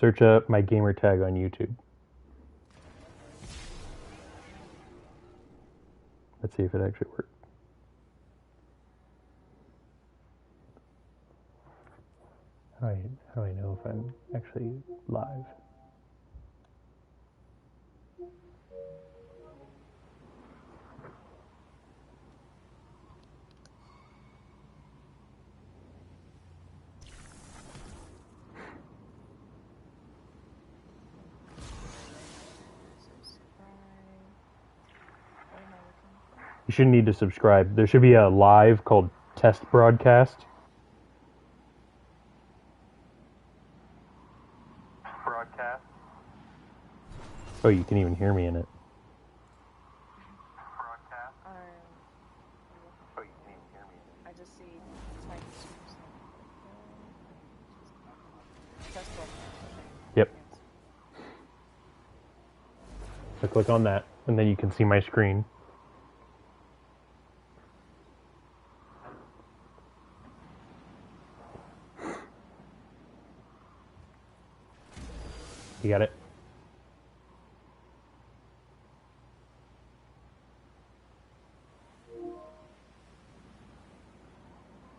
Search up my gamer tag on YouTube. Let's see if it actually works. How do I know if I'm actually live? You shouldn't need to subscribe. There should be a live called test broadcast. Broadcast. Oh, you can even hear me in it. Broadcast. Oh, you can even hear me in it. I just see tiny screws. Test broadcast. Yep. So click on that, and then you can see my screen. You got it?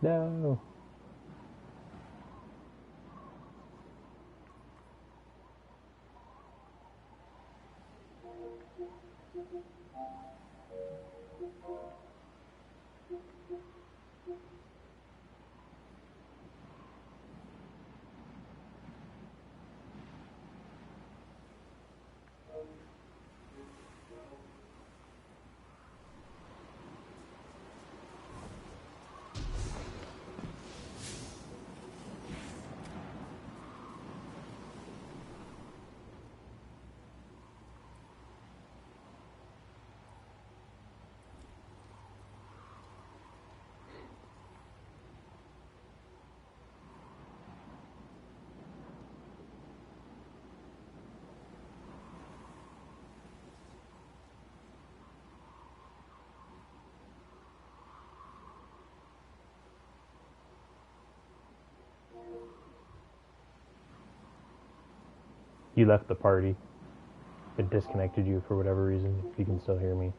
No. You left the party. It disconnected you for whatever reason, if you can still hear me.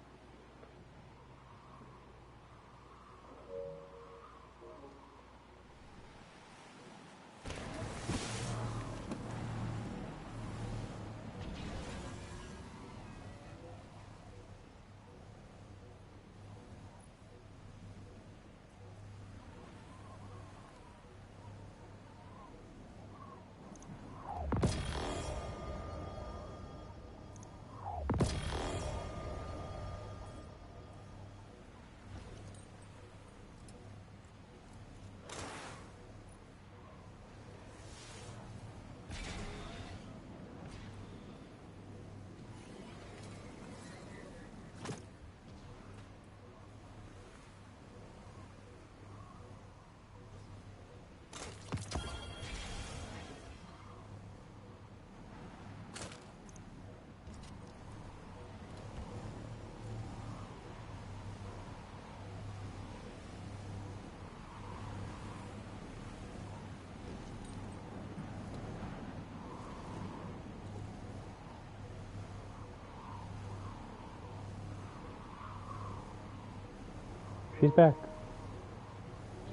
She's back.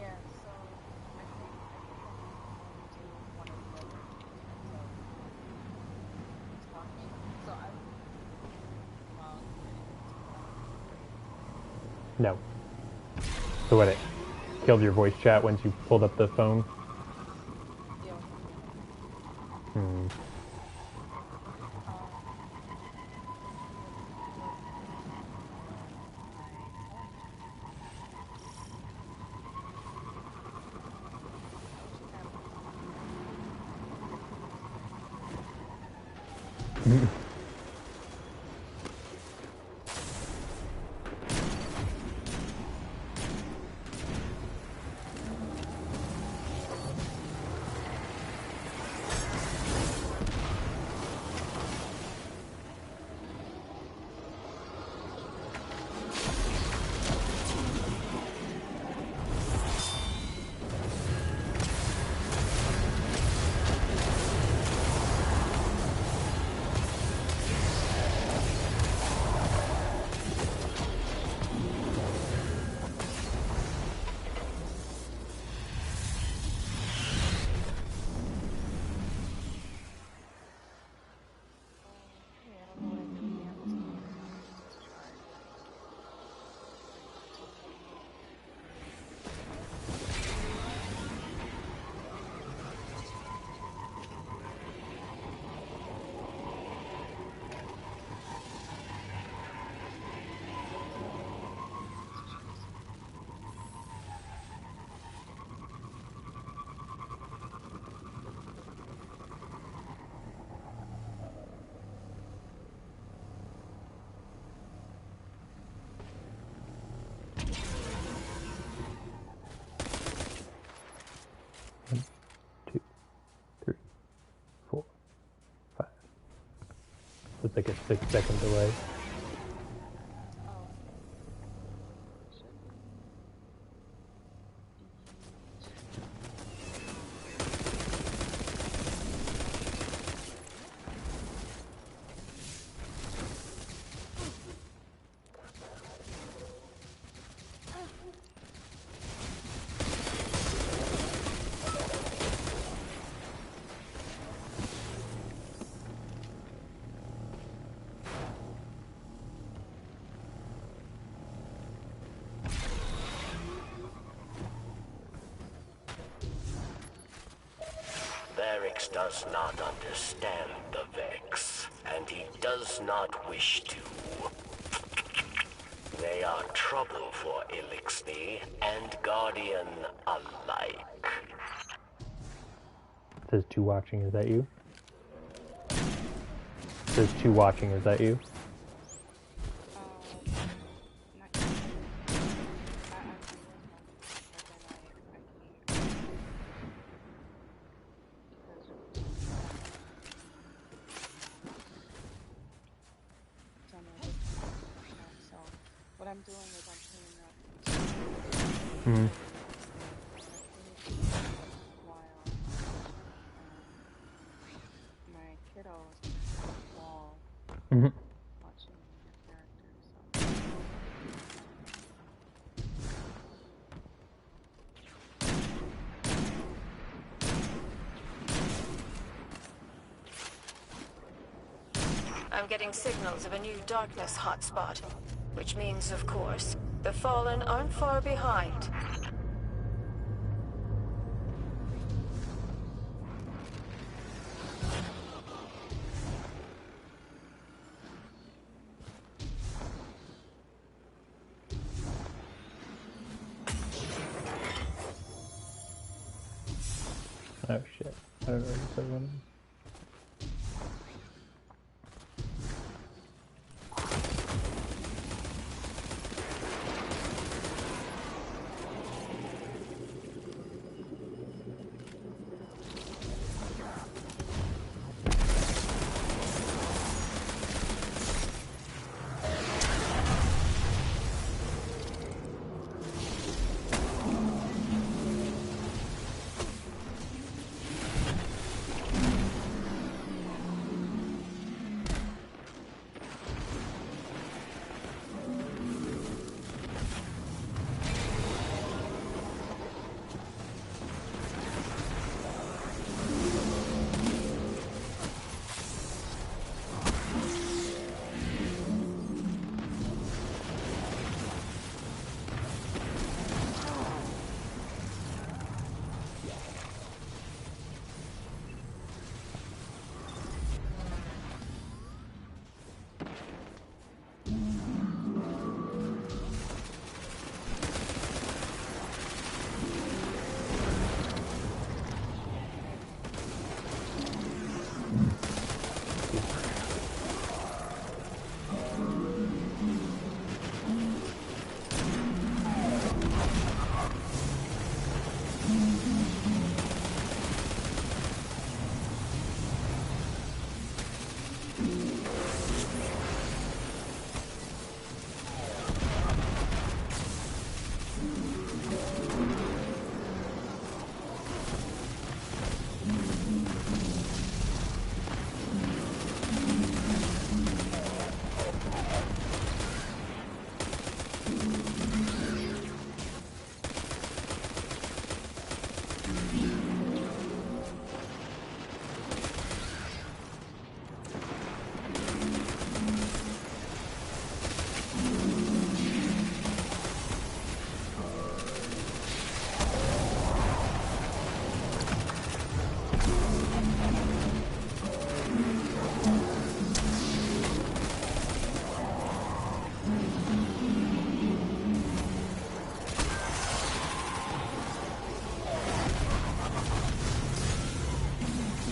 Yeah, so I think I'm going to do one or the other. So talking. So I No. So what, it killed your voice chat once you pulled up the phone? yeah. Hmm. With like a 6-second delay. Oh. Should be. Varix does not understand the Vex, and he does not wish to. They are trouble for Elixir and Guardian alike. Says 2 watching, is that you? Says 2 watching, is that you? Not yet. I'm working on it, but then I can't. Because some of it, so what I'm doing is I'm cleaning up Hmm. while my kiddos are on the wall Mm-hmm. watching their characters. So I'm getting signals of a new darkness hotspot, which means, of course, the Fallen aren't far behind. Oh shit. I don't know what you said one.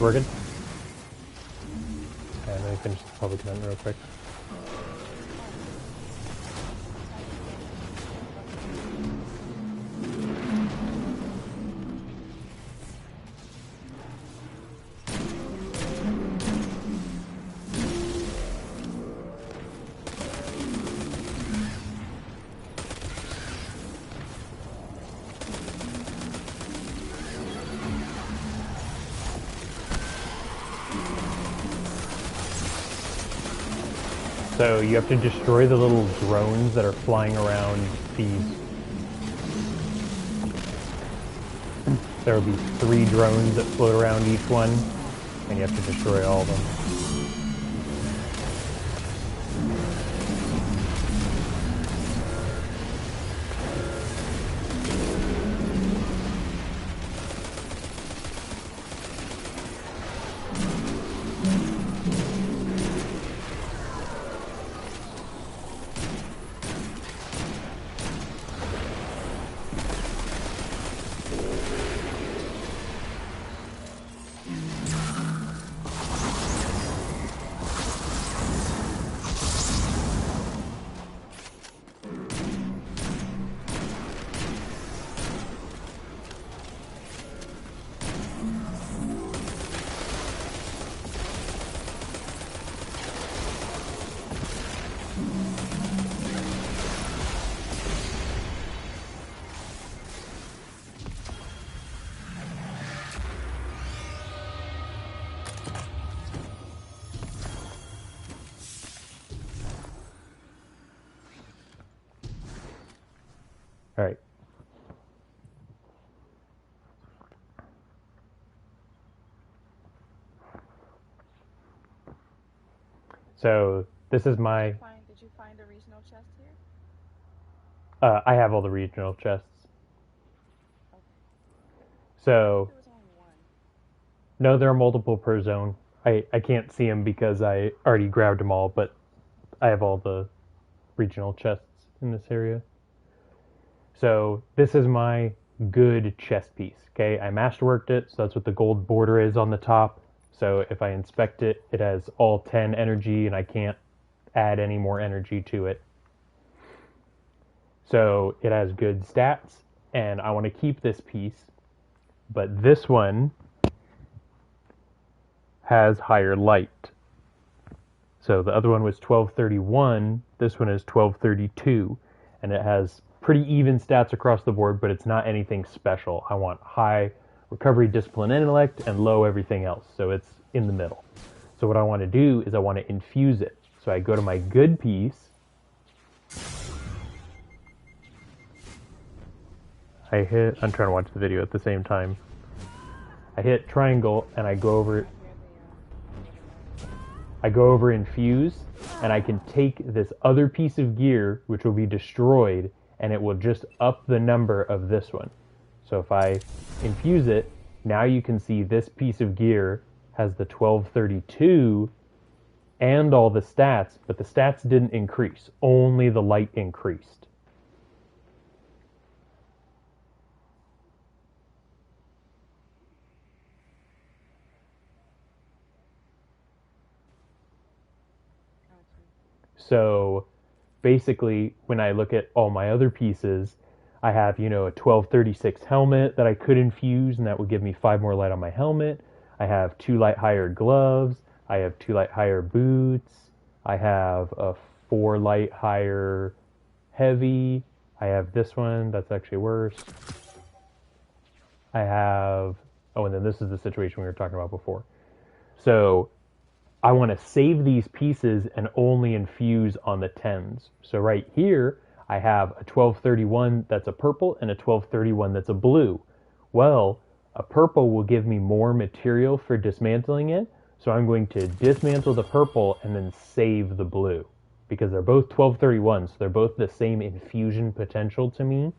Working? And let me finish the public event real quick. So you have to destroy the little drones that are flying around these. There will be 3 drones that float around each one, and you have to destroy all of them. All right. So this is my. Did you find a regional chest here? I have all the regional chests. Okay. So There was only one. no, there are multiple per zone. I can't see them because I already grabbed them all, but I have all the regional chests in this area. So this is my good chest piece. Okay, I masterworked it, so that's what the gold border is on the top. So if I inspect it, it has all 10 energy, and I can't add any more energy to it. So it has good stats, and I want to keep this piece. But this one has higher light. So the other one was 1231, this one is 1232, and it has pretty even stats across the board, but it's not anything special. I want high recovery, discipline, and intellect, and low everything else, so it's in the middle. So what I want to do is I want to infuse it. So I go to my good piece, I'm trying to watch the video at the same time. I hit triangle and I go over infuse, and I can take this other piece of gear, which will be destroyed, and it will just up the number of this one. So if I infuse it, now you can see this piece of gear has the 1232 and all the stats, but the stats didn't increase, only the light increased. So basically, when I look at all my other pieces, I have, a 1236 helmet that I could infuse, and that would give me 5 more light on my helmet. I have 2 light higher gloves. I have 2 light higher boots. I have a 4 light higher heavy. I have this one that's actually worse. I have, and then this is the situation we were talking about before. So I want to save these pieces and only infuse on the 10s. So right here, I have a 1231 that's a purple and a 1231 that's a blue. Well, a purple will give me more material for dismantling it, so I'm going to dismantle the purple and then save the blue, because they're both 1231s, so they're both the same infusion potential to me.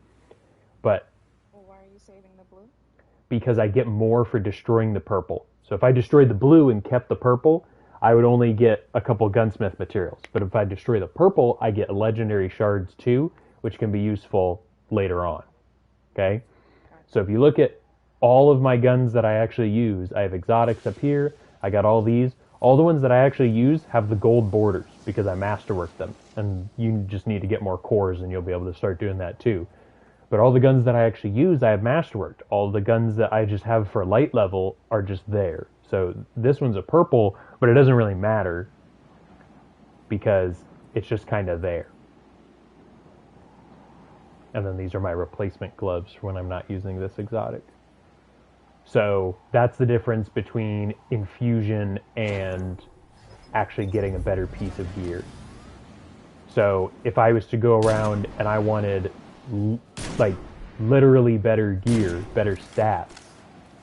But Well, why are you saving the blue? because I get more for destroying the purple. So if I destroyed the blue and kept the purple, I would only get a couple gunsmith materials. But if I destroy the purple, I get legendary shards too, which can be useful later on. Okay? So if you look at all of my guns that I actually use, I have exotics up here, I got all these. All the ones that I actually use have the gold borders because I masterworked them. And you just need to get more cores and you'll be able to start doing that too. But all the guns that I actually use, I have masterworked. All the guns that I just have for light level are just there. So this one's a purple, but it doesn't really matter because it's just kind of there. And then these are my replacement gloves when I'm not using this exotic. So that's the difference between infusion and actually getting a better piece of gear. So if I was to go around and I wanted like literally better gear, better stats,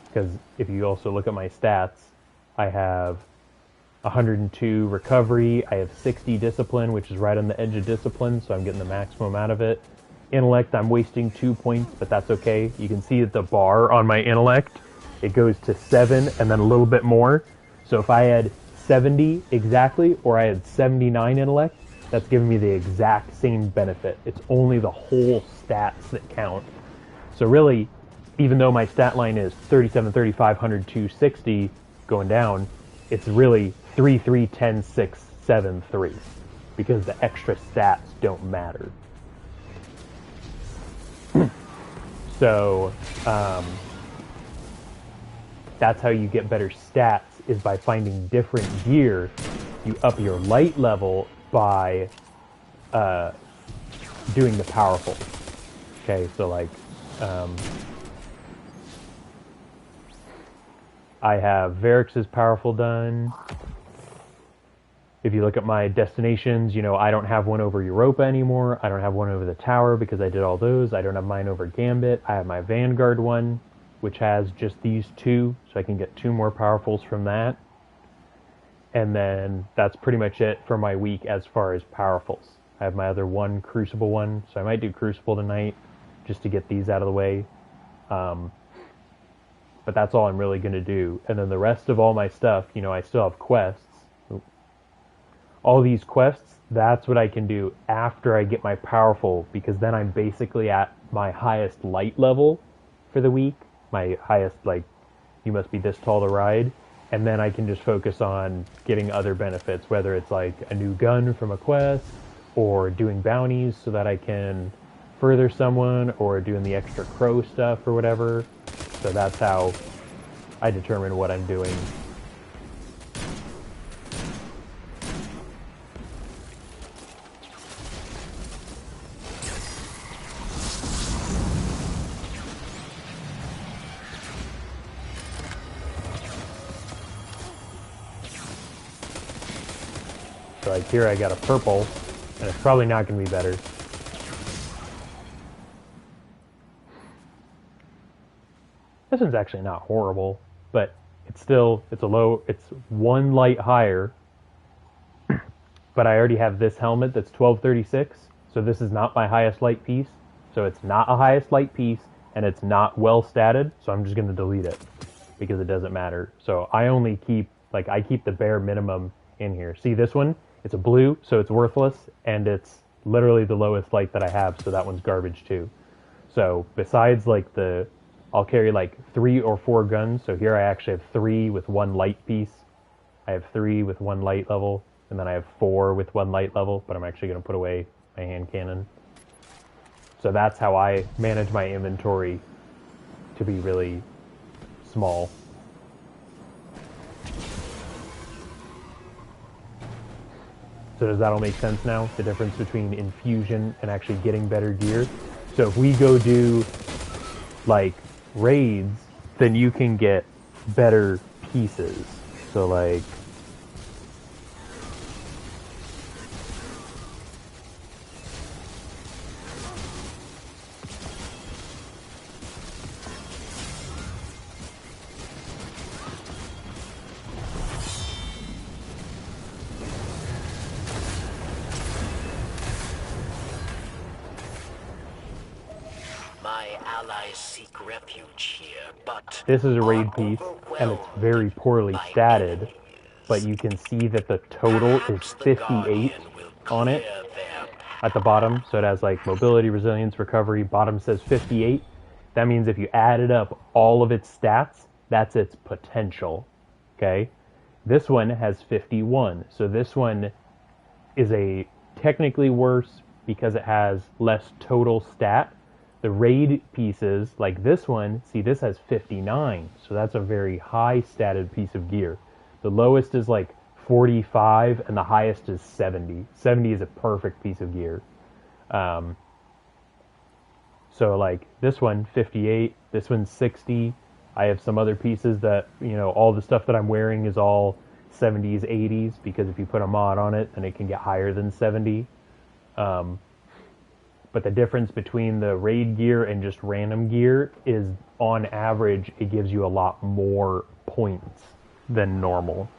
because if you also look at my stats, I have 102 recovery, I have 60 discipline, which is right on the edge of discipline, so I'm getting the maximum out of it. Intellect, I'm wasting 2 points, but that's okay. You can see that the bar on my intellect, it goes to 7 and then a little bit more. So if I had 70 exactly, or I had 79 intellect, that's giving me the exact same benefit. It's only the whole stats that count. So really, even though my stat line is 37, 35, 102, 60 going down, it's really 3, 3, 10, 6, 7, 3. Because the extra stats don't matter. So, that's how you get better stats, is by finding different gear. You up your light level by doing the powerful. Okay, so like, I have Varix's powerful done. If you look at my destinations, you know, I don't have one over Europa anymore. I don't have one over the tower because I did all those. I don't have mine over Gambit. I have my Vanguard one, which has just these 2, so I can get 2 more powerfuls from that. And then that's pretty much it for my week as far as powerfuls. I have my other one Crucible one, so I might do Crucible tonight just to get these out of the way. But that's all I'm really going to do. And then the rest of all my stuff, you know, I still have quests. All these quests, that's what I can do after I get my powerful, because then I'm basically at my highest light level for the week. My highest, like, you must be this tall to ride. And then I can just focus on getting other benefits, whether it's like a new gun from a quest, or doing bounties so that I can further someone, or doing the extra crow stuff or whatever. So that's how I determine what I'm doing. So like here I got a purple, and it's probably not going to be better. This one's actually not horrible, but it's still, it's one light higher, but I already have this helmet that's 1236, so this is not my highest light piece, so it's not a highest light piece, and it's not well statted, so I'm just going to delete it, because it doesn't matter. So I only keep, like, I keep the bare minimum in here. See this one? It's a blue, so it's worthless, and it's literally the lowest light that I have, so that one's garbage too. So besides like I'll carry like 3 or 4 guns, so here I actually have 3 with 1 light piece. I have 3 with 1 light level, and then I have 4 with 1 light level, but I'm actually going to put away my hand cannon. So that's how I manage my inventory to be really small. So does that all make sense now? The difference between infusion and actually getting better gear? So if we go do like raids, then you can get better pieces. So like this is a raid piece, and it's very poorly statted, but you can see that the total is 58 on it at the bottom. So it has like mobility, resilience, recovery. Bottom says 58. That means if you added up all of its stats, that's its potential. Okay? This one has 51. So this one is technically worse because it has less total stat. The raid pieces, like this one, see this has 59, so that's a very high statted piece of gear. The lowest is like 45, and the highest is 70. 70 is a perfect piece of gear. So like this one, 58, this one's 60. I have some other pieces that, you know, all the stuff that I'm wearing is all 70s, 80s, because if you put a mod on it, then it can get higher than 70. But the difference between the raid gear and just random gear is, on average, it gives you a lot more points than normal.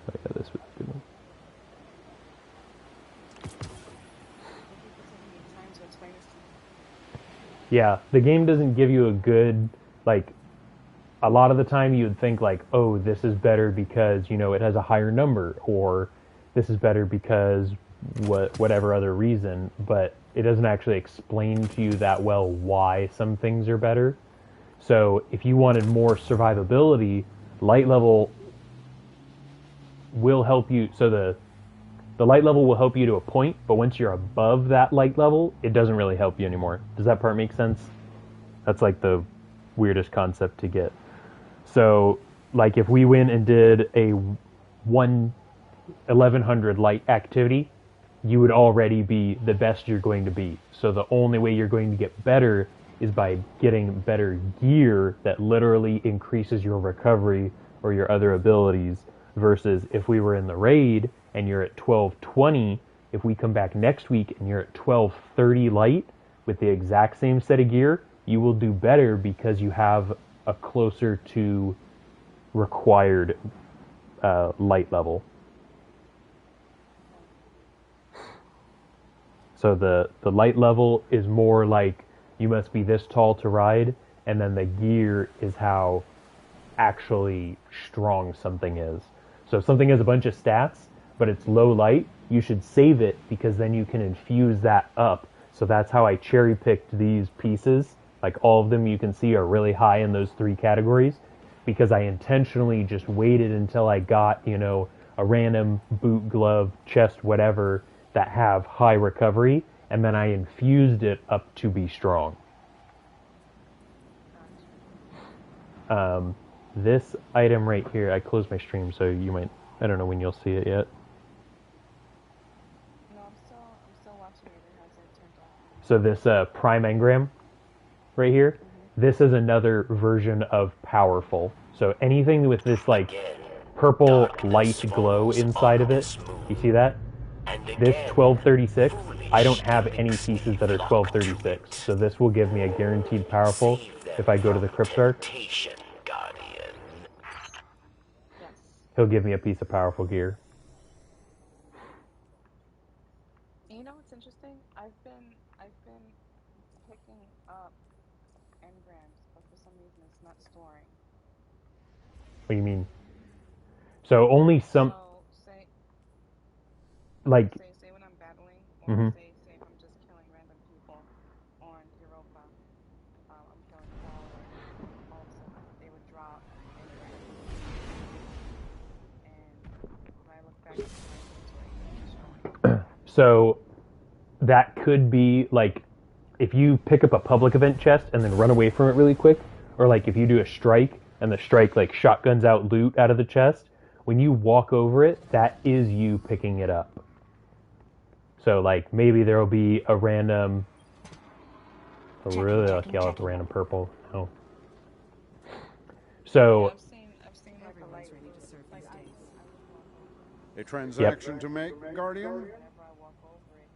Oh, yeah, this was a good one. Yeah, the game doesn't give you a good, like, a lot of the time you would think like, oh, this is better because, you know, it has a higher number, or this is better because whatever other reason, but it doesn't actually explain to you that well why some things are better. So if you wanted more survivability, light level will help you. So the light level will help you to a point, but once you're above that light level, it doesn't really help you anymore. Does that part make sense? That's like the weirdest concept to get. So, like if we went and did a 1100 light activity, you would already be the best you're going to be. So the only way you're going to get better is by getting better gear that literally increases your recovery or your other abilities, versus if we were in the raid and you're at 1220, if we come back next week and you're at 1230 light with the exact same set of gear, you will do better because you have a closer to required light level. So the light level is more like you must be this tall to ride, and then the gear is how actually strong something is. So if something has a bunch of stats, but it's low light, you should save it because then you can infuse that up. So that's how I cherry picked these pieces. Like all of them you can see are really high in those three categories, because I intentionally just waited until I got, you know, a random boot, glove, chest, whatever that have high recovery, and then I infused it up to be strong. This item right here, I closed my stream, so you might, I don't know when you'll see it yet. No, I'm still watching it. It hasn't turned off. So this Prime Engram right here, this is another version of Powerful. So anything with this like purple light glow inside of it, you see that? This 1236, I don't have any pieces that are 1236, so this will give me a guaranteed Powerful if I go to the Cryptarch. Yes. He'll give me a piece of Powerful gear. And you know what's interesting? I've been picking up engrams, but for some reason it's not storing. What do you mean? So only some, So say like, say when I'm battling, or say if I'm just killing random people on Europa, I'm killing followers, all of a sudden they would drop engrams. And when I look back at my inventory, it's showing. so that could be like if you pick up a public event chest and then run away from it really quick, or like if you do a strike and the strike like shotguns out loot out of the chest, when you walk over it, that is you picking it up. So like maybe there'll be a random, if we're really lucky, I'll have a random purple. No. So I've seen like a light blue, like A transaction to make, Guardian? whenever I walk over it,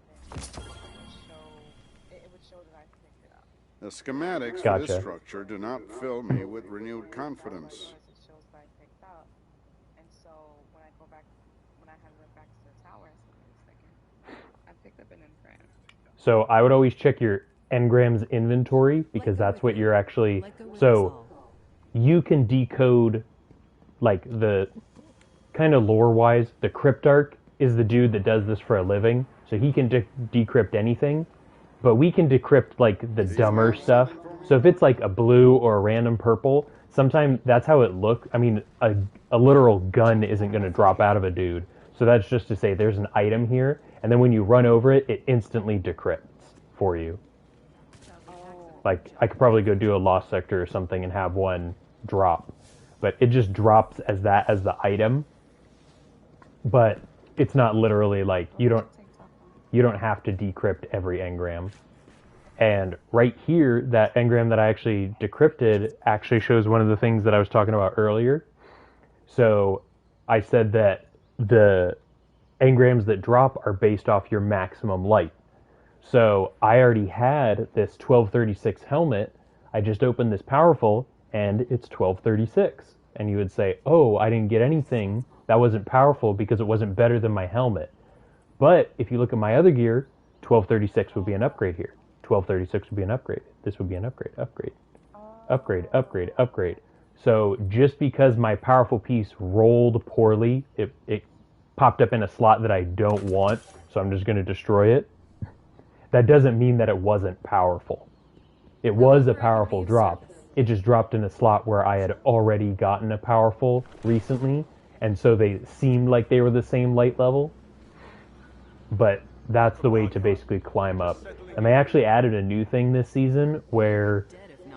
then it would show that I picked it up. The schematics for Gotcha. this structure do not fill me with renewed confidence. It shows that I picked up, and so when I went back to the tower, I said, wait a second, I picked up an engram. So I would always check your engrams inventory, because that's what you're actually, so you can decode like the kind of lore wise, the Cryptarch is the dude that does this for a living, so he can decrypt anything, but we can decrypt like the dumber stuff. So if it's like a blue or a random purple, sometimes that's how it looks. I mean, a literal gun isn't going to drop out of a dude. So that's just to say there's an item here, and then when you run over it, it instantly decrypts for you. Like, I could probably go do a lost sector or something and have one drop. But it just drops as that as the item. But it's not literally like, you don't have to decrypt every engram. And right here, that engram that I actually decrypted actually shows one of the things that I was talking about earlier. So I said that the engrams that drop are based off your maximum light. So I already had this 1236 helmet. I just opened this powerful and it's 1236. And you would say, oh, I didn't get anything. That wasn't powerful because it wasn't better than my helmet. But if you look at my other gear, 1236 would be an upgrade here. 1236 would be an upgrade. This would be an upgrade, upgrade. So just because my powerful piece rolled poorly, it popped up in a slot that I don't want, so I'm just going to destroy it. That doesn't mean that it wasn't powerful. It was a powerful drop. It just dropped in a slot where I had already gotten a powerful recently, and so they seemed like they were the same light level. But that's the way to basically climb up. And they actually added a new thing this season where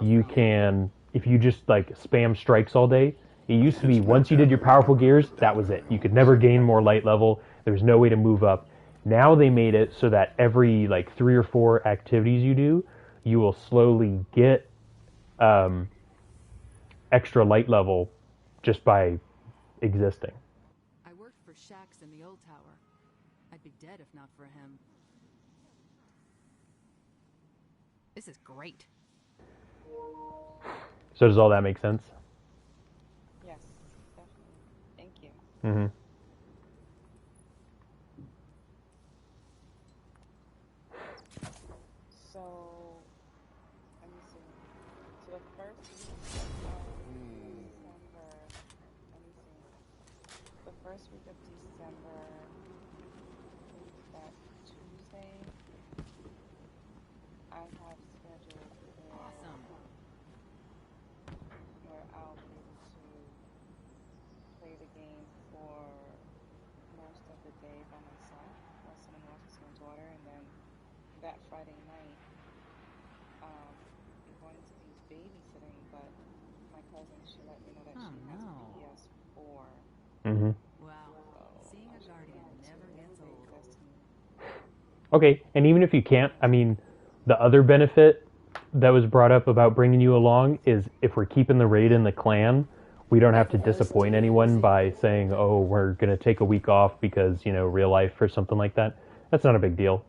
you can, if you just like spam strikes all day, it used to be once you did your powerful gears, that was it. You could never gain more light level. There was no way to move up. Now they made it so that every like 3 or 4 activities you do, you will slowly get extra light level just by existing. I worked for Shax in the old tower. I'd be dead if not for him. This is great. So does all that make sense? Yes, definitely. Thank you. Mm-hmm. So, let me see. So the first week of December, let me see. The first week of December, I think that Tuesday, I have scheduled Awesome. where I'll be able to play the game for most of the day by myself while someone watches my daughter, and then that Friday night, I'm going to be babysitting, but my cousin, she let me know that Oh, she has no. a PS4. Mm-hmm. Wow. Seeing a guardian never gets old. Okay, and even if you can't, I mean, the other benefit that was brought up about bringing you along is if we're keeping the raid in the clan, we don't have to disappoint anyone by saying, oh, we're going to take a week off because, you know, real life or something like that. That's not a big deal.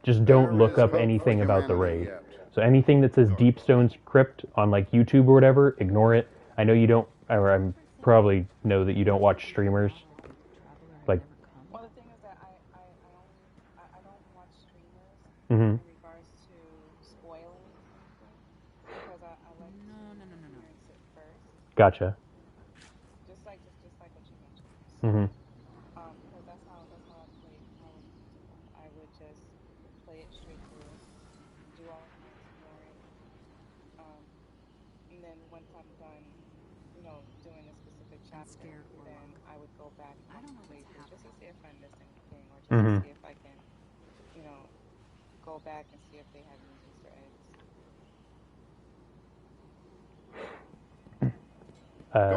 Just don't look up anything about the raid. So anything that says Deepstone's Crypt on like YouTube or whatever, ignore it. I know you don't, or I probably know that you don't watch streamers. Like, Well, the thing is that I don't watch streamers mm-hmm. in regards to spoiling anything because I like to experience it first. Gotcha. Just like what you mentioned. Mm-hmm. Because that's how I played Call of Duty. I would just play it straight through, do all of my exploring, and then once I'm done, you know, doing a specific chapter, scared for then I would go back I and don't know play what's through just to see if I missed anything, or just Mhm. to see if I can, you know, go back and see if they have any Easter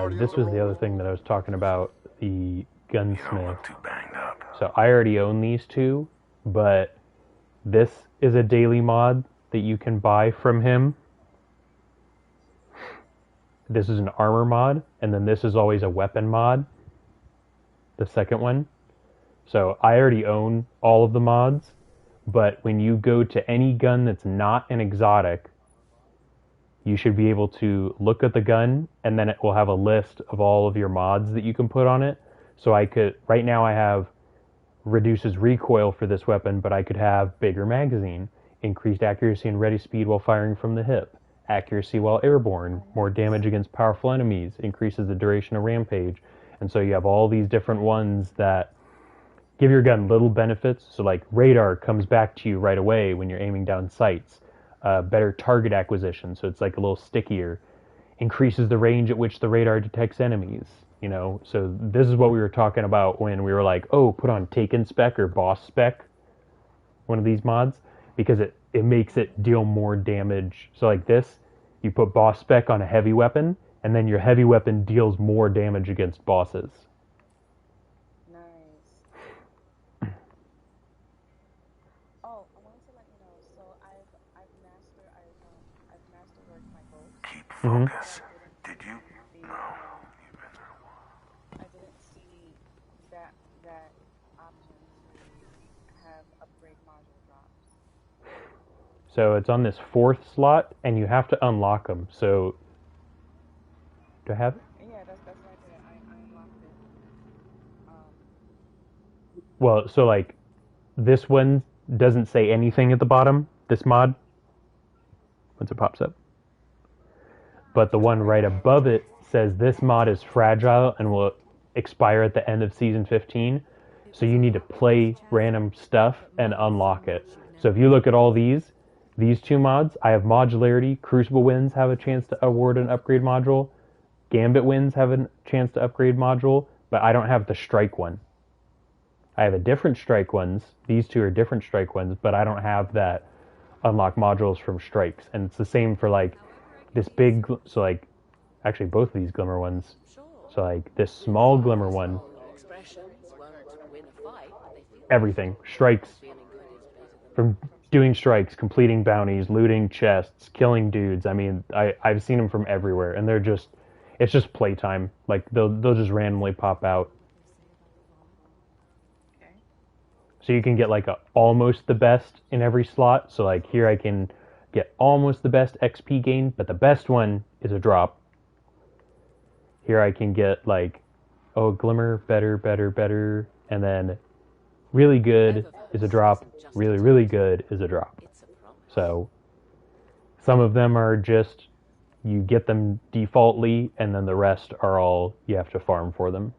eggs. This was the other thing that I was talking about, the gunsmith. So I already own these two, but this is a daily mod that you can buy from him. This is an armor mod, and then this is always a weapon mod, the second one. So I already own all of the mods, but when you go to any gun that's not an exotic, you should be able to look at the gun, and then it will have a list of all of your mods that you can put on it. So I could, right now I have reduces recoil for this weapon, but I could have bigger magazine, increased accuracy and ready speed while firing from the hip, accuracy while airborne, more damage against powerful enemies, increases the duration of rampage. And so you have all these different ones that give your gun little benefits. So like radar comes back to you right away when you're aiming down sights. Better target acquisition, so it's like a little stickier. Increases the range at which the radar detects enemies. You know, so this is what we were talking about when we were like, oh, put on Taken Spec or Boss Spec, one of these mods, because it makes it deal more damage. So like this, you put Boss Spec on a heavy weapon, and then your heavy weapon deals more damage against bosses. Nice. Oh, I wanted to let you know. So reworked my boat. Keep Mhm. focus. Did you? No. You've been there a while. I didn't see that option to have upgrade module drops. So it's on this 4th slot, and you have to unlock them. So, do I have it? Yeah, that's what I did. I unlocked it. Well, so like, this one doesn't say anything at the bottom, this mod, once it pops up. But the one right above it says this mod is fragile and will expire at the end of Season 15. So you need to play random stuff and unlock it. So if you look at all these 2 mods, I have Modularity, Crucible Winds have a chance to award an upgrade module, Gambit Winds have a chance to upgrade module, but I don't have the Strike one. I have a different Strike ones. These 2 are different Strike ones, but I don't have that unlock modules from Strikes. And it's the same for like this big, so like, actually both of these Glimmer ones. So like this small Glimmer one, everything. Strikes, from doing strikes, completing bounties, looting chests, killing dudes. I mean, I've seen them from everywhere, and they're just, it's just playtime. Like they'll just randomly pop out. Okay. So you can get like almost the best in every slot. So like here I can get almost the best XP gain, but the best one is a drop. Here I can get like, oh, Glimmer, better, and then really good is a drop, really good is a drop. So some of them are just, you get them defaultly, and then the rest are all, you have to farm for them.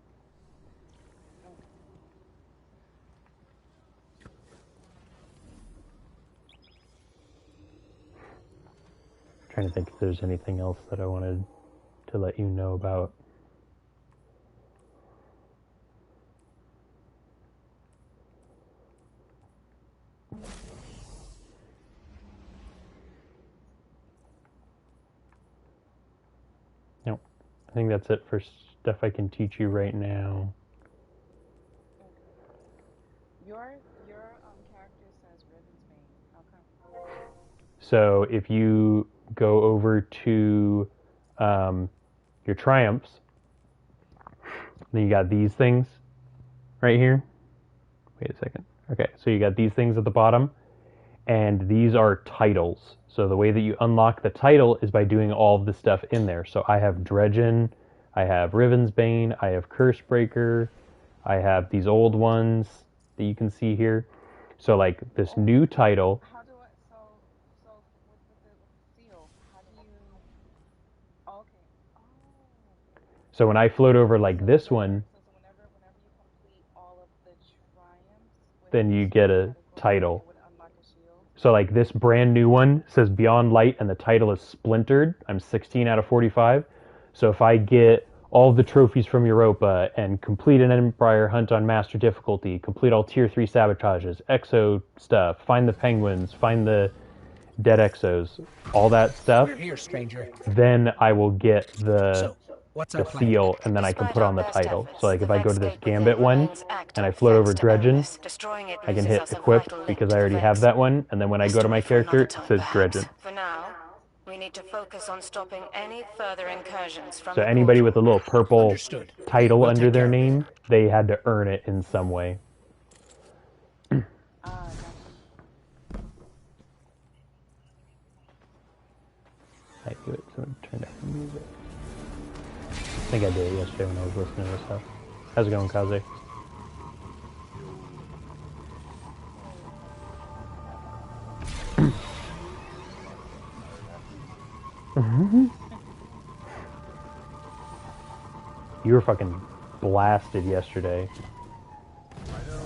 Trying to think if there's anything else that I wanted to let you know about. Nope. I think that's it for stuff I can teach you right now. Your character says Ravensbane. How come? So if you go over to your triumphs, then you got these things right here. Wait a second. Okay, so you got these things at the bottom, and these are titles. So the way that you unlock the title is by doing all of the stuff in there. So I have Dredgen, I have Ravensbane, I have Cursebreaker, I have these old ones that you can see here. So like this new title. How do I, so with the seal, how do you, oh, okay. Oh. So when I float over like this one, So whenever you complete all of the triumphs, then you get a title. it would unlock a shield. So like this brand new one says Beyond Light and the title is Splintered. I'm 16 out of 45. So if I get all the trophies from Europa and complete an Empire hunt on Master difficulty, complete all tier 3 sabotages, exo stuff, find the penguins, find the dead exos, all that stuff, We're here, stranger. then I will get the So, what's our plan? seal, and then I can put on the title. So like if I go to this Gambit one remains active and I float over thanks to Dredgen, Eris. Destroying it I can loses hit us a equip vital link because to I the already Vex. have that one, and then when I go to my A story for character, another it says time, perhaps. Dredgen. For now, we need to focus on stopping any further incursions from So the anybody portal. with a little purple Understood. title We'll under take their care of it. name, they had to earn it in some way. Gotcha. I do it, so turn down the music. I think I did it yesterday when I was listening to stuff. How's it going, Kaze? You were fucking blasted yesterday. I know,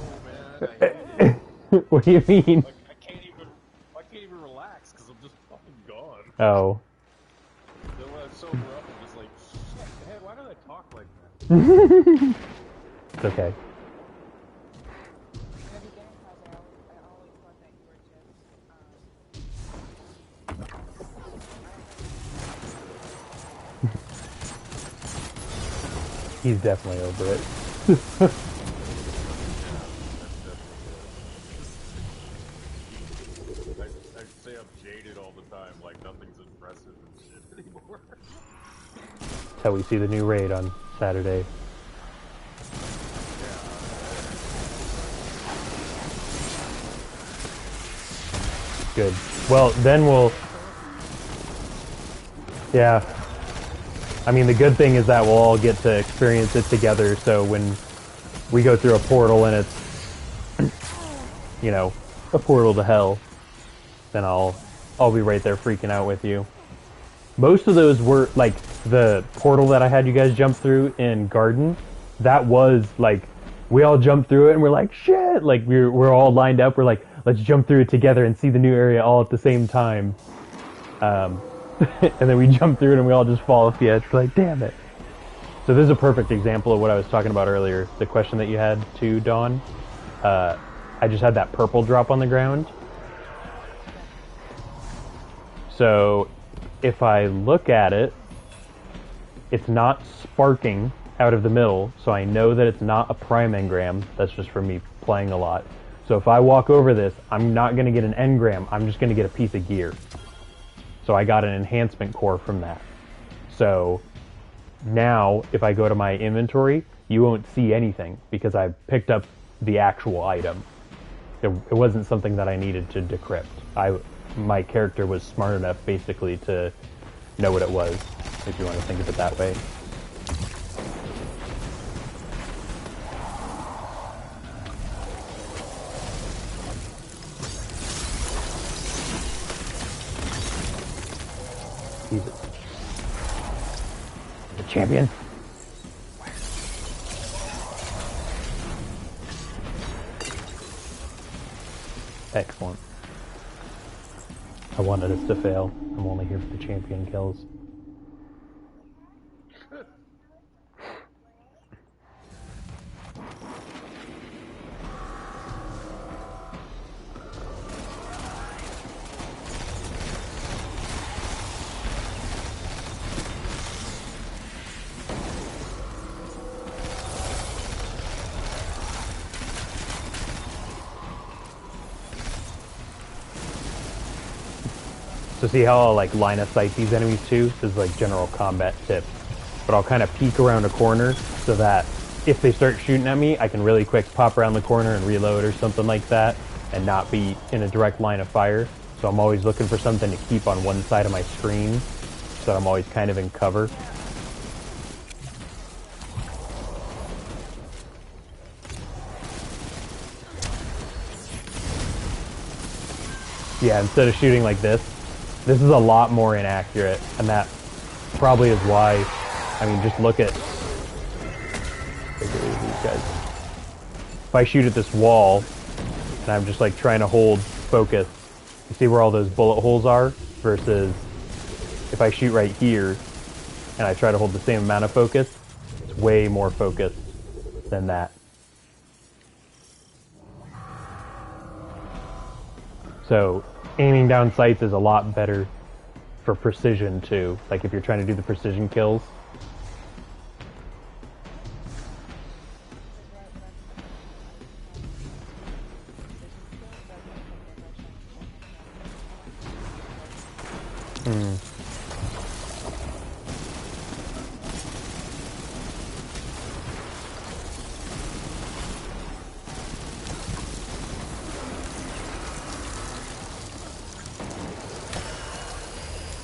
man. What do you mean? Like, I can't even relax because I'm just fucking gone. Oh. They're so rough. I'm just like, shit, man, why do I talk like that? It's okay. In the beginning, I always thought that you were just, He's definitely over it. I say I'm jaded all the time, like nothing's impressive and shit anymore. That's how we see the new raid on Saturday. Good. Well, then we'll... Yeah. I mean, the good thing is that we'll all get to experience it together, so when we go through a portal and it's, you know, a portal to hell, then I'll be right there freaking out with you. Most of those were, like, the portal that I had you guys jump through in Garden, that was, like, we all jumped through it and we're like, shit! Like, we're all lined up, we're like, let's jump through it together and see the new area all at the same time. And then we jump through it and we all just fall off the edge. We're like, damn it. So this is a perfect example of what I was talking about earlier. The question that you had to Dawn. I just had that purple drop on the ground. So if I look at it, it's not sparking out of the middle. So I know that it's not a prime engram. That's just from me playing a lot. So if I walk over this, I'm not going to get an engram. I'm just going to get a piece of gear. So I got an enhancement core from that. So now if I go to my inventory, you won't see anything because I picked up the actual item. It wasn't something that I needed to decrypt. My character was smart enough basically to know what it was, if you want to think of it that way. Jesus. The champion. Excellent. I wanted us to fail. I'm only here for the champion kills. So see how I'll like line of sight these enemies too? This is like general combat tip. But I'll kind of peek around a corner so that if they start shooting at me, I can really quick pop around the corner and reload or something like that and not be in a direct line of fire. So I'm always looking for something to keep on one side of my screen so that I'm always kind of in cover. Yeah, instead of shooting like this is a lot more inaccurate, and that probably is why, I mean, just look at these guys. If I shoot at this wall, and I'm just like trying to hold focus, you see where all those bullet holes are, versus if I shoot right here, and I try to hold the same amount of focus, it's way more focused than that. So aiming down sights is a lot better for precision too. Like if you're trying to do the precision kills.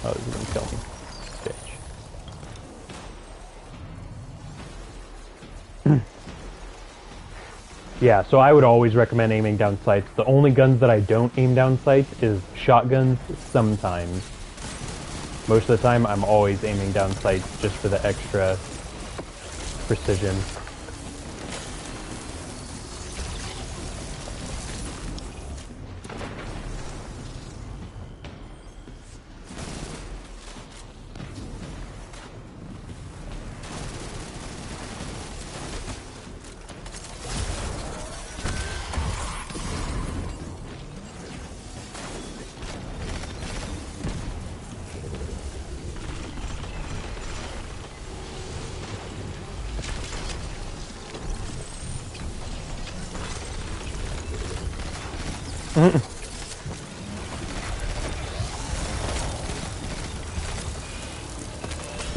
Oh, he's gonna kill me. Bitch. Yeah, so I would always recommend aiming down sights. The only guns that I don't aim down sights is shotguns sometimes. Most of the time I'm always aiming down sights just for the extra precision.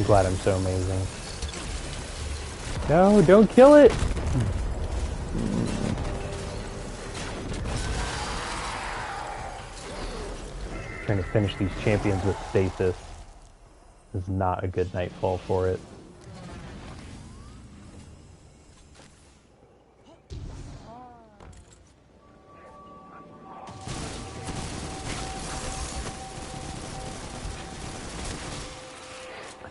glad I'm so amazing. No, don't kill it! Trying to finish these champions with stasis. This is not a good nightfall for it.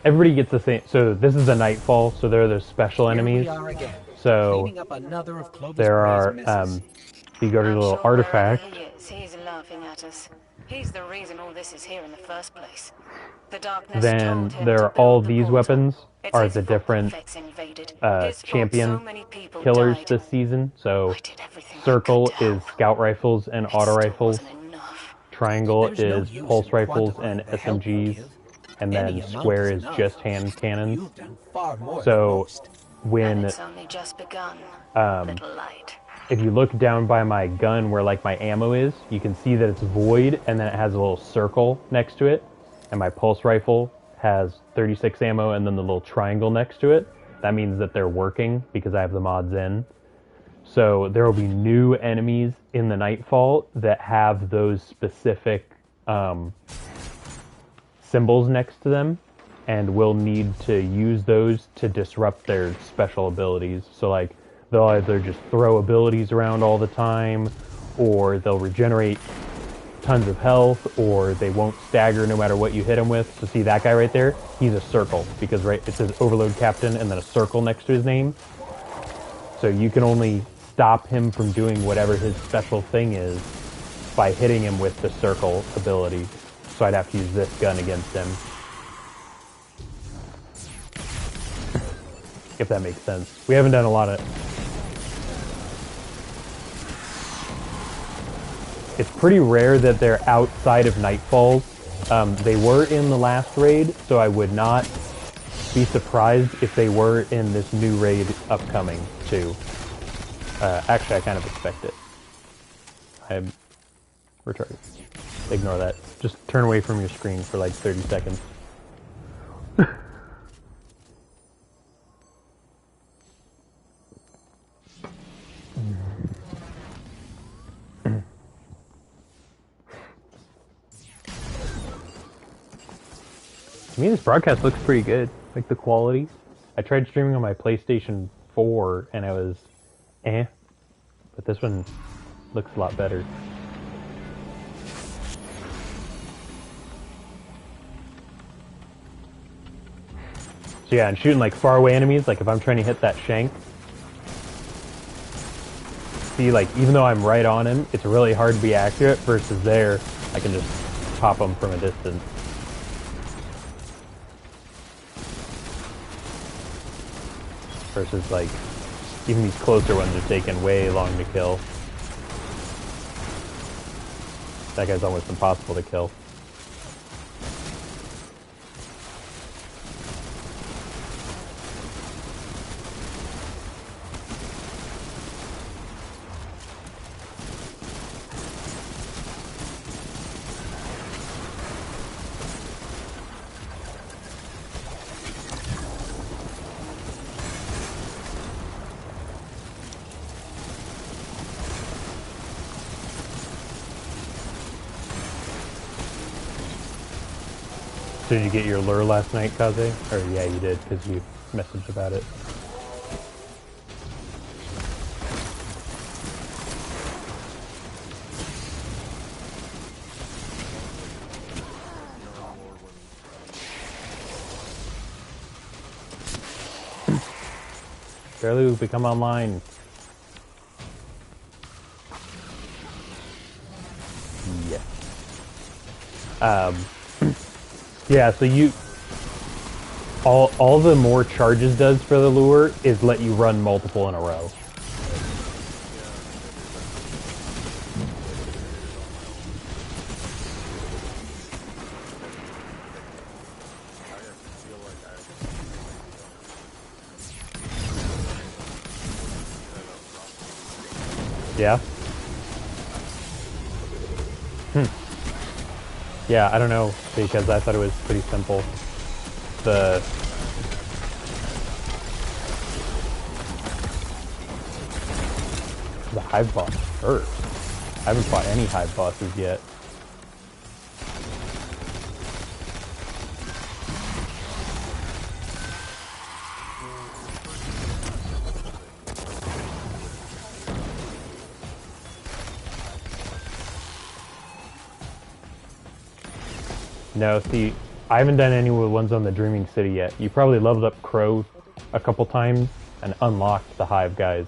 Everybody gets the same. So this is a nightfall. So there are those special enemies. So there are. You go to the little artifact. He's laughing at us. He's the reason all this is here in the first place. The darkness Then told him there to are all build the these portal. weapons It's are his the fault that different Vex invaded. His fault champion so many people killers died. this season. So I did everything I circle could to is scout rifles and auto still rifles. wasn't enough. Triangle There's no is use pulse in rifles and quantifying the help you SMGs. give. And Any then amount square is is enough. just hand cannons. You've done far more than So most. And when it's only just begun. Little light. if you look down by my gun where like my ammo is, you can see that it's void and then it has a little circle next to it. And my pulse rifle has 36 ammo and then the little triangle next to it. That means that they're working because I have the mods in. So there will be new enemies in the Nightfall that have those specific symbols next to them, and we'll need to use those to disrupt their special abilities. So like they'll either just throw abilities around all the time, or they'll regenerate tons of health, or they won't stagger no matter what you hit them with. So see that guy right there? He's a circle, because right it says Overload Captain and then a circle next to his name. So you can only stop him from doing whatever his special thing is by hitting him with the circle ability. So I'd have to use this gun against him. If that makes sense. We haven't done a lot of... It's pretty rare that they're outside of Nightfalls. They were in the last raid, so I would not be surprised if they were in this new raid upcoming, too. Actually, I kind of expect it. I'm retarded. Ignore that. Just turn away from your screen for like 30 seconds. To me, this broadcast looks pretty good. Like the quality. I tried streaming on my PlayStation 4 and it was eh. But this one looks a lot better. So yeah, and shooting like far away enemies, like if I'm trying to hit that shank. See, like even though I'm right on him, it's really hard to be accurate versus there, I can just pop him from a distance. Versus like, even these closer ones are taking way long to kill. That guy's almost impossible to kill. Did you get your lure last night, Kaze? Or yeah, you did, because you messaged about it. Fairly, become online. Yes. Yeah, so you... All the more charges does for the lure is let you run multiple in a row. Yeah? Yeah, I don't know, because I thought it was pretty simple. The hive boss first. I haven't fought any hive bosses yet. No, see, I haven't done any ones on the Dreaming City yet. You probably leveled up Crow a couple times and unlocked the hive guys.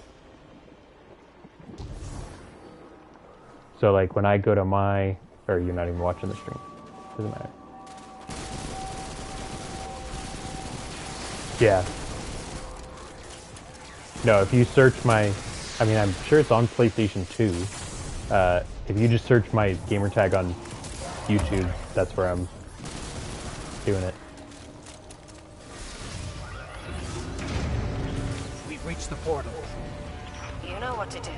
So like when I go to my, or you're not even watching the stream, doesn't matter. Yeah. No, if you search my, I mean, I'm sure it's on PlayStation 2. If you just search my gamertag on YouTube, that's where I'm doing it. We've reached the portal. You know what to do.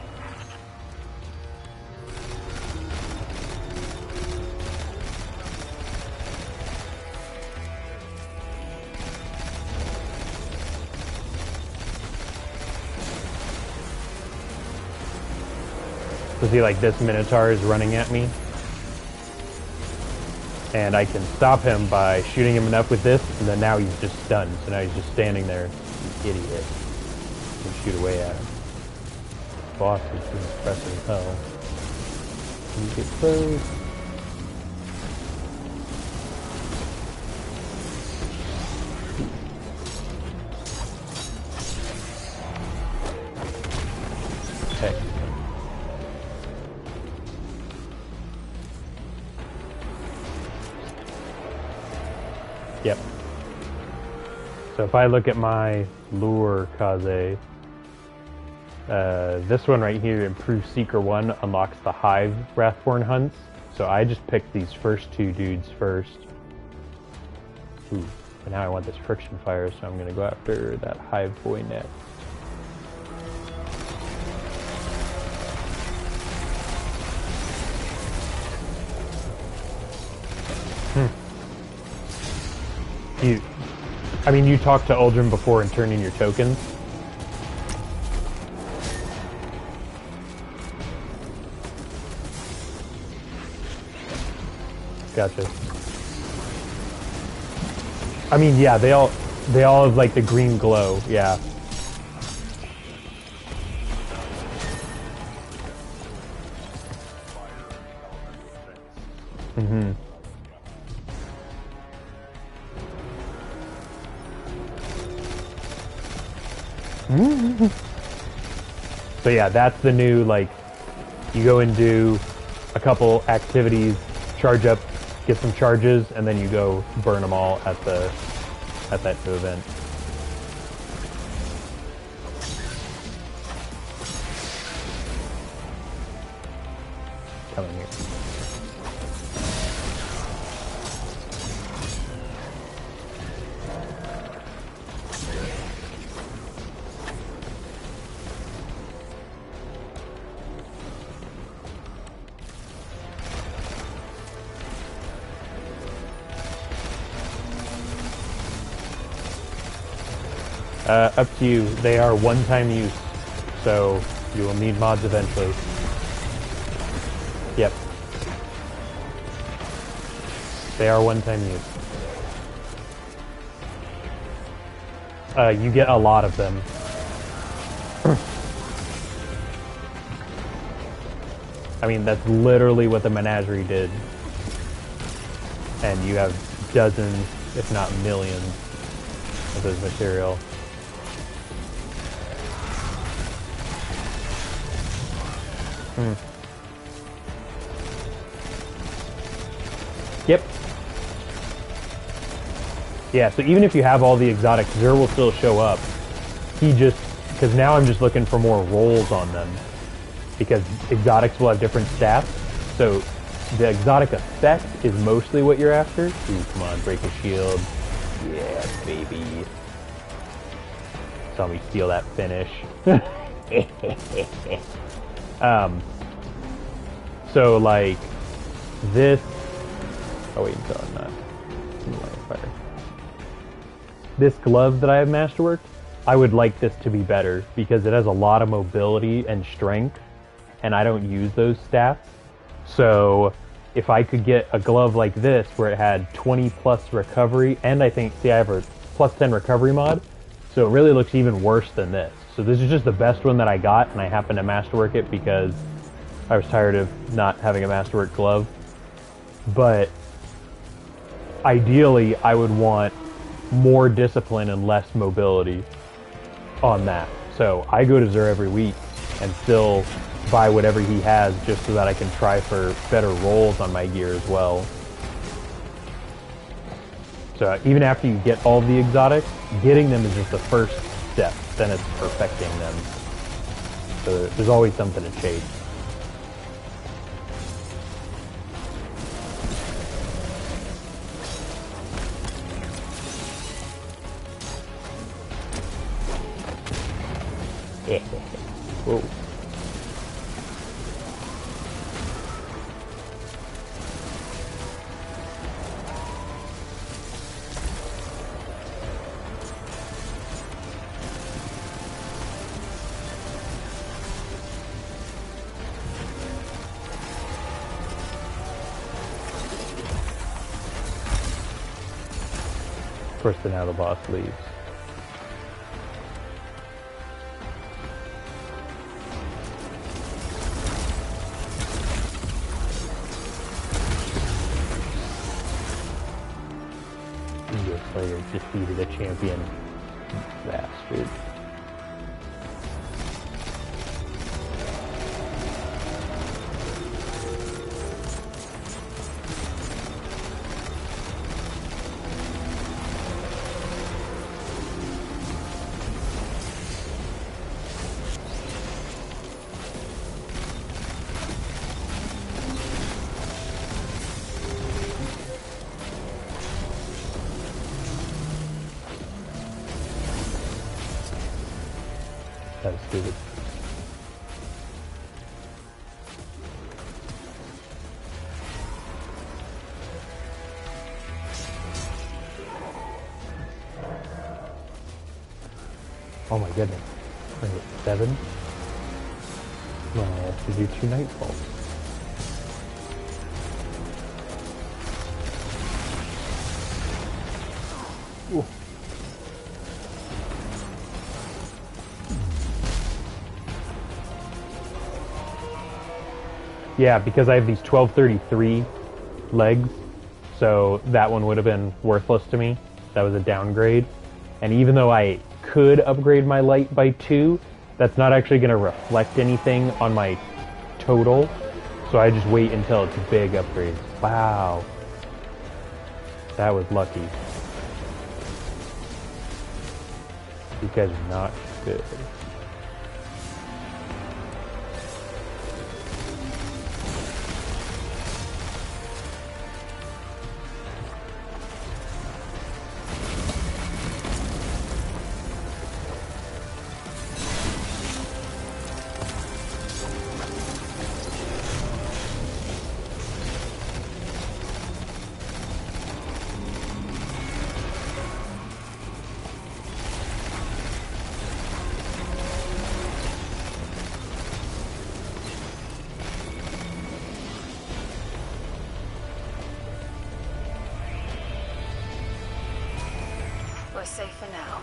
So see, like this Minotaur is running at me. And I can stop him by shooting him enough with this, and then now he's just stunned. So now he's just standing there, you idiot. You can shoot away at him. Boss is impressive as hell. Can you get close? Okay. Yep. So if I look at my lure Kaze, this one right here, Improved Seeker 1, unlocks the Hive Wrathborn hunts. So I just picked these first two dudes first. Ooh, but now I want this Friction Fire, so I'm gonna go after that Hive boy next. You talked to Uldren before and turned in your tokens. Gotcha. I mean, yeah, they all have like the green glow, yeah. Mm-hmm. So yeah, that's the new, like, you go and do a couple activities, charge up, get some charges, and then you go burn them all at that new event. Come in here. Up to you. They are one-time use, so you will need mods eventually. Yep. They are one-time use. You get a lot of them. I mean, that's literally what the Menagerie did. And you have dozens, if not millions, of this material. Yep. Yeah, so even if you have all the exotics, Xur will still show up. Because now I'm just looking for more rolls on them. Because exotics will have different stats. So the exotic effect is mostly what you're after. Ooh, come on, break a shield. Yeah, baby. Saw me steal that finish. So like this. Oh wait, until I'm not. Fire. This glove that I have masterworked, I would like this to be better because it has a lot of mobility and strength, and I don't use those stats. So if I could get a glove like this where it had 20 plus recovery, and I think, see, I have a plus 10 recovery mod, so it really looks even worse than this. So this is just the best one that I got, and I happened to masterwork it because I was tired of not having a masterwork glove. But ideally, I would want more discipline and less mobility on that. So I go to Xur every week and still buy whatever he has just so that I can try for better rolls on my gear as well. So even after you get all of the exotics, getting them is just the first step. Then it's perfecting them. So there's always something to chase. Whoa. Of course, then now the boss leaves. Slayer defeated a champion. Bastard. That was stupid. Oh my goodness. Wait, 7? No, I have to do 2 nightfalls. Ooh. Yeah, because I have these 1233 legs, so that one would have been worthless to me. That was a downgrade. And even though I could upgrade my light by 2, that's not actually going to reflect anything on my total. So I just wait until it's a big upgrade. Wow. That was lucky. These guys are not good. We're safe for now,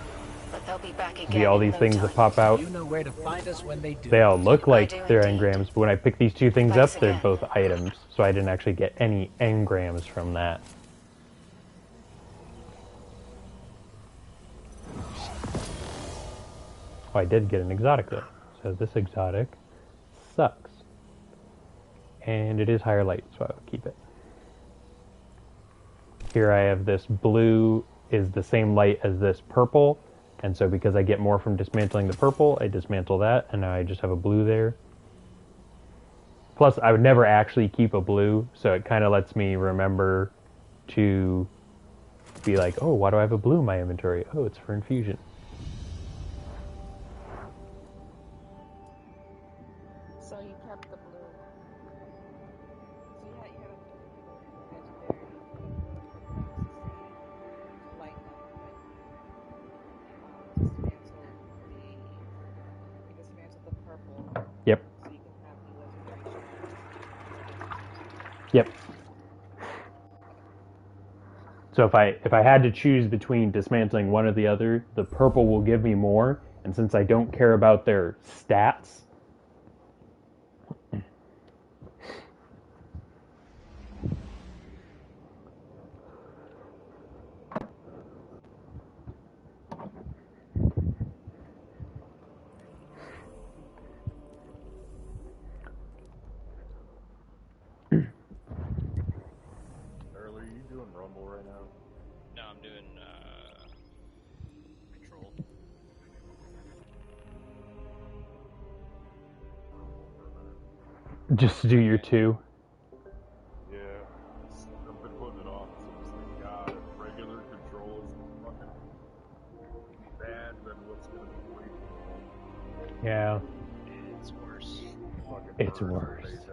but they'll be back again. See all these in no things time. that pop out? You know where to find us when they do. They all look I like do they're indeed. engrams, but when I pick these 2 things Thanks up, they're again. both items, so I didn't actually get any engrams from that. Oh, I did get an exotic though. So this exotic sucks. And it is higher light, so I will keep it. Here I have this blue is the same light as this purple, and so because I get more from dismantling the purple, I dismantle that, and now I just have a blue there. Plus, I would never actually keep a blue, so it kind of lets me remember to be like, oh, why do I have a blue in my inventory? Oh, it's for infusion. So you kept the blue. So you had a legendary light gun, but dismantled the purple. Yep. So you can have the legendary Yep. So if I had to choose between dismantling one or the other, the purple will give me more, and since I don't care about their stats, Early, are you doing Rumble right now? No, I'm doing Control. just do your 2. Yeah, I've been putting it off. So I'm just like, God, if regular Control is fucking bad, then what's gonna be free? Yeah. It's worse. Fucking It's murder worse. somebody.